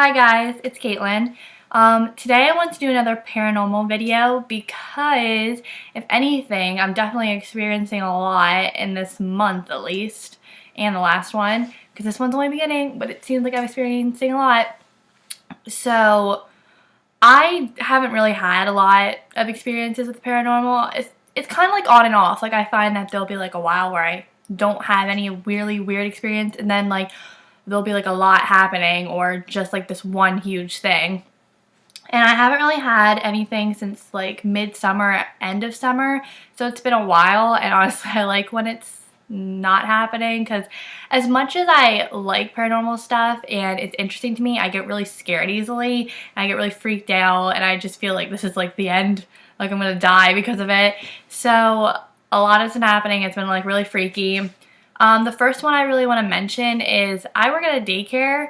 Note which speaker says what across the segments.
Speaker 1: Hi guys, it's Katelynn. Today I want to do another paranormal video because, if anything, I'm definitely experiencing a lot in this month at least, and the last one, because this one's only beginning, but it seems like I'm experiencing a lot. So, I haven't really had a lot of experiences with paranormal. It's kind of like on and off. Like, I find that there'll be like a while where I don't have any really weird experience, and then like there'll be like a lot happening or just like this one huge thing. And I haven't really had anything since like midsummer, end of summer, so it's been a while. And honestly, I like when it's not happening, because as much as I like paranormal stuff and it's interesting to me, I get really scared easily and I get really freaked out, and I just feel like this is like the end, like I'm gonna die because of it. So a lot has been happening. It's been like really freaky. The first one I really want to mention is I work at a daycare,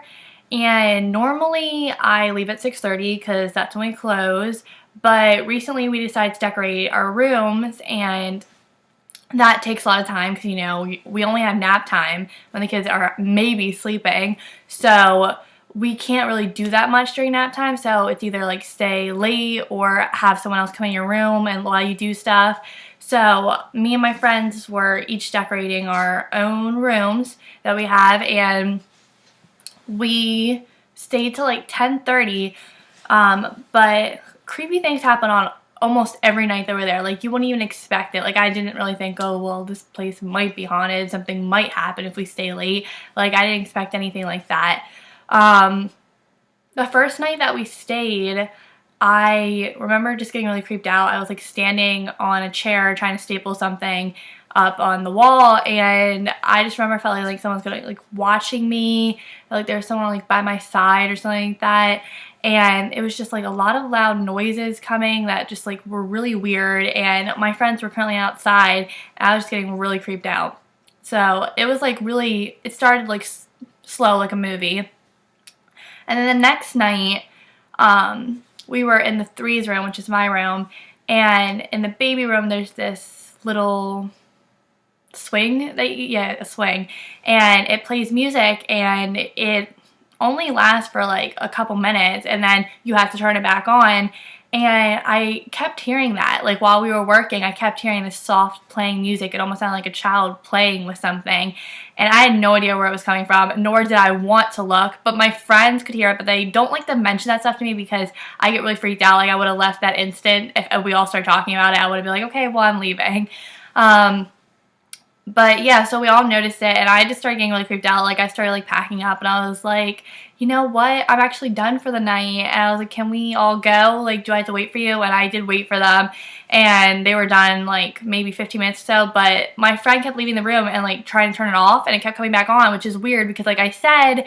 Speaker 1: and normally I leave at 6:30 because that's when we close, but recently we decided to decorate our rooms, and that takes a lot of time because, you know, we only have nap time when the kids are maybe sleeping, so we can't really do that much during nap time. So it's either like stay late or have someone else come in your room and while you do stuff. So me and my friends were each decorating our own rooms that we have, and we stayed till like 10:30, but creepy things happen on almost every night that we're there. Like, you wouldn't even expect it. Like, I didn't really think, oh, well, this place might be haunted, something might happen if we stay late. Like, I didn't expect anything like that. The first night that we stayed, I remember just getting really creeped out. I was like standing on a chair trying to staple something up on the wall, and I just remember feeling like someone's gonna like watching me, like there's someone like by my side or something like that. And it was just like a lot of loud noises coming that just like were really weird, and my friends were currently outside and I was just getting really creeped out. So it was like really, it started like slow like a movie. And then the next night, we were in the threes room, which is my room, and in the baby room there's this little swing a swing, and it plays music, and it only lasts for like a couple minutes, and then you have to turn it back on. And I kept hearing that, like while we were working, I kept hearing this soft playing music. It almost sounded like a child playing with something, and I had no idea where it was coming from, nor did I want to look, but my friends could hear it, but they don't like to mention that stuff to me because I get really freaked out. Like, I would have left that instant. If we all started talking about it, I would have been like, okay, well, I'm leaving. But yeah, so we all noticed it, and I just started getting really creeped out. Like, I started like packing up, and I was like, you know what, I'm actually done for the night. And I was like, can we all go? Like, do I have to wait for you? And I did wait for them, and they were done like maybe 15 minutes or so, but my friend kept leaving the room and like trying to turn it off, and it kept coming back on, which is weird because, like I said,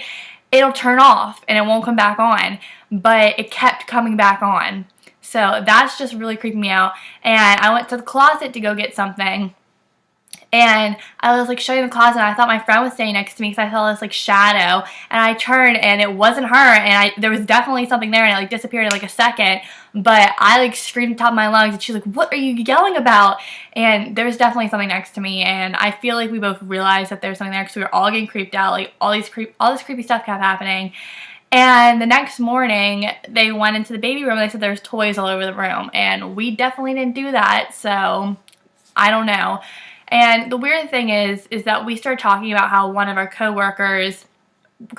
Speaker 1: it'll turn off and it won't come back on, but it kept coming back on. So that's just really creeping me out. And I went to the closet to go get something, and I was like shutting the closet, and I thought my friend was standing next to me because I saw this like shadow, and I turned and it wasn't her, and there was definitely something there, and it like disappeared in like a second, but I like screamed at the top of my lungs, and she's like, what are you yelling about? And there was definitely something next to me, and I feel like we both realized that there was something there because we were all getting creeped out. Like, all this creepy stuff kept happening. And the next morning, they went into the baby room, and they said there's toys all over the room, and we definitely didn't do that, so I don't know. And the weird thing is that we started talking about how one of our coworkers,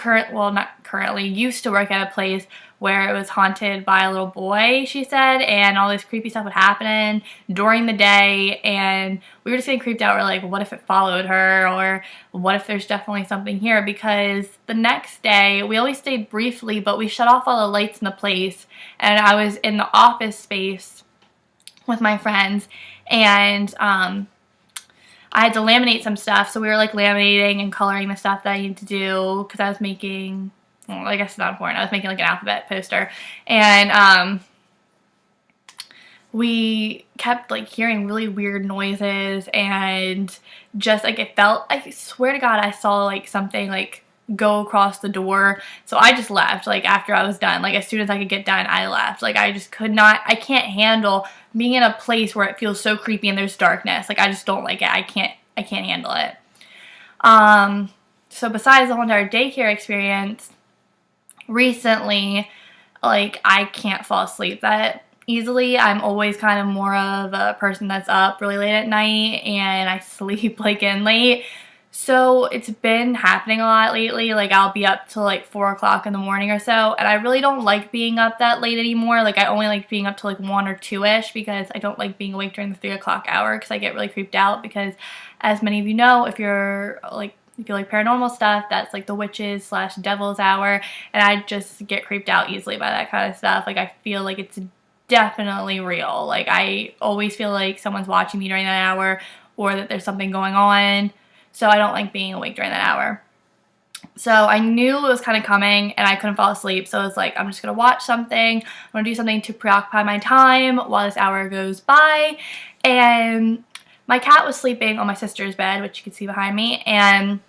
Speaker 1: not currently, used to work at a place where it was haunted by a little boy, she said, and all this creepy stuff would happen during the day, and we were just getting creeped out. We're like, what if it followed her, or what if there's definitely something here? Because the next day, we only stayed briefly, but we shut off all the lights in the place, and I was in the office space with my friends, and I had to laminate some stuff, so we were like laminating and coloring the stuff that I needed to do because I was making, well, I guess it's not important, I was making like an alphabet poster, and we kept like hearing really weird noises, and just like it felt, I swear to God, I saw like something like go across the door. So I just left, like after I was done, like as soon as I could get done, I left. Like, I just could not, I can't handle being in a place where it feels so creepy and there's darkness. Like, I just don't like it. I can't handle it. So besides the whole entire daycare experience, recently, like, I can't fall asleep that easily. I'm always kind of more of a person that's up really late at night, and I sleep like in late. So it's been happening a lot lately. Like, I'll be up till like 4 o'clock in the morning or so, and I really don't like being up that late anymore. Like, I only like being up till like 1 or 2-ish, because I don't like being awake during the 3 o'clock hour, because I get really creeped out. Because as many of you know, if you like paranormal stuff, that's like the witches / devil's hour, and I just get creeped out easily by that kind of stuff. Like, I feel like it's definitely real. Like, I always feel like someone's watching me during that hour, or that there's something going on. So I don't like being awake during that hour. So I knew it was kind of coming, and I couldn't fall asleep. So I was like, I'm just going to watch something. I'm going to do something to preoccupy my time while this hour goes by. And my cat was sleeping on my sister's bed, which you can see behind me. And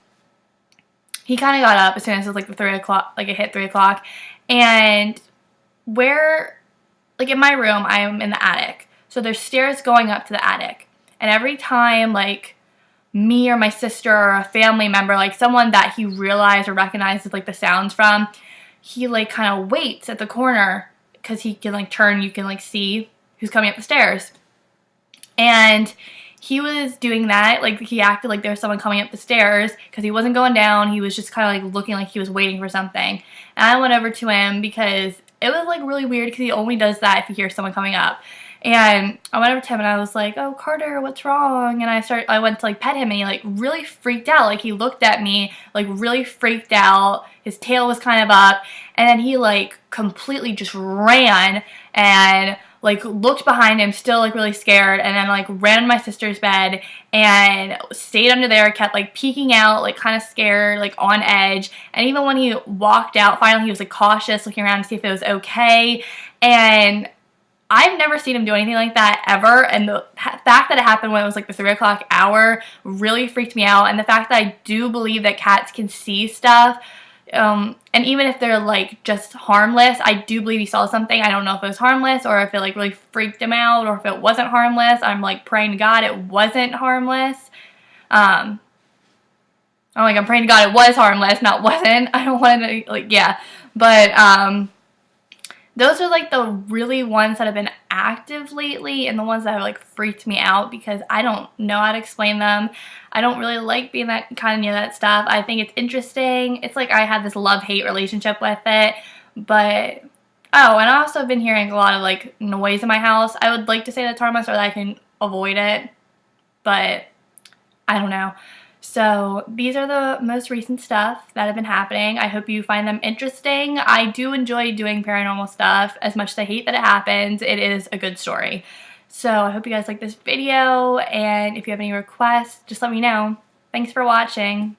Speaker 1: he kind of got up as soon as it was like the 3 o'clock, like it hit 3 o'clock. And like in my room, I'm in the attic. So there's stairs going up to the attic. And every time, like, me or my sister or a family member, like someone that he realized or recognizes like the sounds from, he like kind of waits at the corner, because he can like turn, you can like see who's coming up the stairs. And he was doing that, like he acted like there was someone coming up the stairs, because he wasn't going down. He was just kind of like looking like he was waiting for something. And I went over to him, because it was like really weird, because he only does that if he hears someone coming up. And I went over to him and I was like, "Oh, Carter, what's wrong?" And I went to like pet him, and he like really freaked out. Like, he looked at me like really freaked out. His tail was kind of up, and then he like completely just ran and like looked behind him, still like really scared, and then like ran to my sister's bed and stayed under there, kept like peeking out, like kind of scared, like on edge. And even when he walked out, finally he was like cautious, looking around to see if it was okay. And I've never seen him do anything like that ever, and the fact that it happened when it was like the 3 o'clock hour really freaked me out. And the fact that I do believe that cats can see stuff, and even if they're like just harmless, I do believe he saw something. I don't know if it was harmless or if it like really freaked him out, or if it wasn't harmless. I'm like praying to God it wasn't harmless. I'm praying to God it was harmless, not wasn't. I don't want to like, yeah, but those are like the really ones that have been active lately, and the ones that have like freaked me out, because I don't know how to explain them. I don't really like being that kind of near that stuff. I think it's interesting. It's like I had this love-hate relationship with it. But oh, and I also have been hearing a lot of like noise in my house. I would like to say that's harmless, or that I can avoid it, but I don't know. So these are the most recent stuff that have been happening. I hope you find them interesting. I do enjoy doing paranormal stuff. As much as I hate that it happens, it is a good story. So I hope you guys like this video, and if you have any requests, just let me know. Thanks for watching.